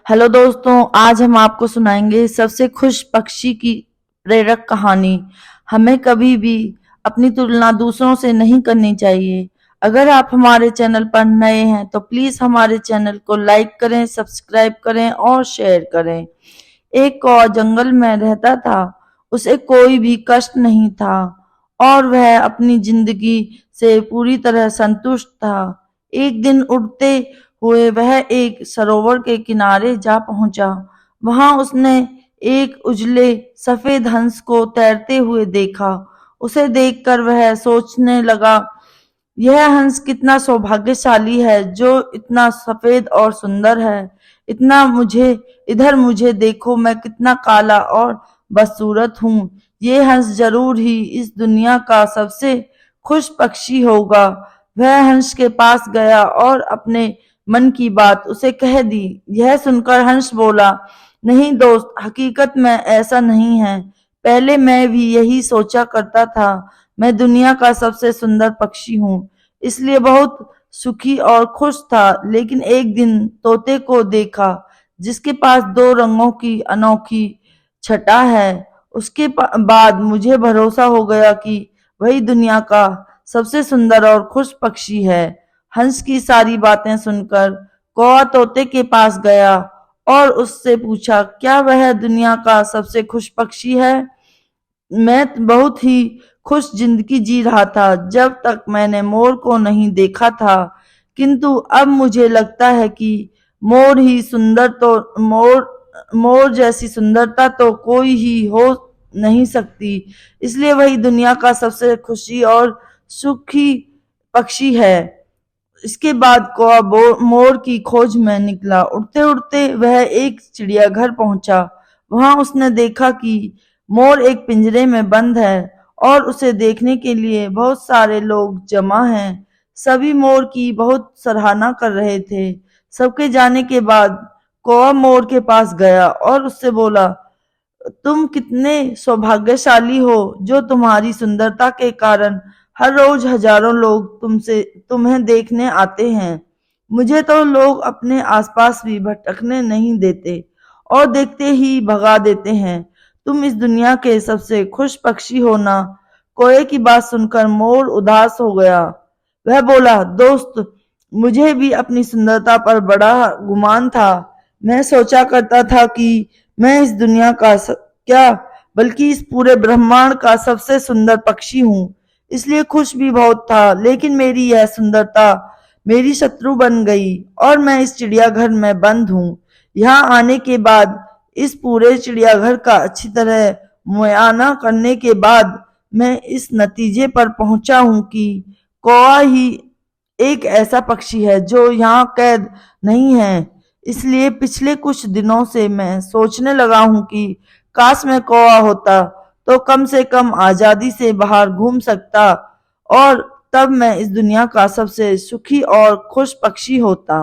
Hello दोस्तों, आज हम आपको सुनाएंगे सबसे खुश पक्षी की प्रेरक कहानी। हमें कभी भी अपनी तुलना दूसरों से नहीं करनी चाहिए। अगर आप हमारे चैनल पर नए हैं तो प्लीज हमारे चैनल को लाइक करें, सब्सक्राइब करें और शेयर करें। एक कौवा जंगल में रहता था। उसे कोई भी कष्ट नहीं था और वह अपनी जिंदगी से पूरी तरह संतुष्ट था। एक दिन उड़ते हुए वह एक सरोवर के किनारे जा पहुंचा। वहां उसने एक उजले सफेद हंस को तैरते हुए देखा। उसे देखकर वह सोचने लगा, यह हंस कितना सौभाग्यशाली है जो इतना सफेद और सुंदर है। इधर मुझे देखो, मैं कितना काला और बदसूरत हूँ। ये हंस जरूर ही इस दुनिया का सबसे खुश पक्षी होगा। वह हंस के पास गया और अपने मन की बात उसे कह दी। यह सुनकर हंस बोला, नहीं दोस्त, हकीकत में ऐसा नहीं है। पहले मैं भी यही सोचा करता था, मैं दुनिया का सबसे सुंदर पक्षी हूँ, इसलिए बहुत सुखी और खुश था। लेकिन एक दिन तोते को देखा जिसके पास दो रंगों की अनोखी छटा है। बाद मुझे भरोसा हो गया कि वही दुनिया का सबसे सुंदर और खुश पक्षी है। हंस की सारी बातें सुनकर कौवा तोते के पास गया और उससे पूछा, क्या वह दुनिया का सबसे खुश पक्षी है? मैं बहुत ही खुश जिंदगी जी रहा था जब तक मैंने मोर को नहीं देखा था, किंतु अब मुझे लगता है कि मोर ही सुंदर तो मोर मोर जैसी सुंदरता तो कोई ही हो नहीं सकती, इसलिए वही दुनिया का सबसे खुशी और सुखी पक्षी है। इसके बाद कौवा मोर की खोज में निकला। उड़ते उड़ते वह एक चिड़ियाघर पहुंचा। वहां उसने देखा कि मोर एक पिंजरे में बंद है और उसे देखने के लिए बहुत सारे लोग जमा हैं। सभी मोर की बहुत सराहना कर रहे थे। सबके जाने के बाद कौवा मोर के पास गया और उससे बोला, तुम कितने सौभाग्यशाली हो जो तुम्हारी सुंदरता के कारण हर रोज हजारों लोग तुम्हें देखने आते हैं। मुझे तो लोग अपने आसपास भी भटकने नहीं देते और देखते ही भगा देते हैं। तुम इस दुनिया के सबसे खुश पक्षी हो ना। कोए की बात सुनकर मोर उदास हो गया। वह बोला, दोस्त, मुझे भी अपनी सुंदरता पर बड़ा गुमान था। मैं सोचा करता था कि मैं इस दुनिया का क्या बल्कि इस पूरे ब्रह्मांड का सबसे सुंदर पक्षी हूँ, इसलिए खुश भी बहुत था। लेकिन मेरी यह सुंदरता मेरी शत्रु बन गई और मैं इस चिड़ियाघर में बंद हूँ। यहाँ आने के बाद, इस पूरे चिड़ियाघर का अच्छी तरह मुआयना करने के बाद मैं इस नतीजे पर पहुंचा हूँ कि कौवा ही एक ऐसा पक्षी है जो यहाँ कैद नहीं है। इसलिए पिछले कुछ दिनों से मैं सोचने लगा हूँ कि काश मैं कौवा होता तो कम से कम आजादी से बाहर घूम सकता और तब मैं इस दुनिया का सबसे सुखी और खुश पक्षी होता।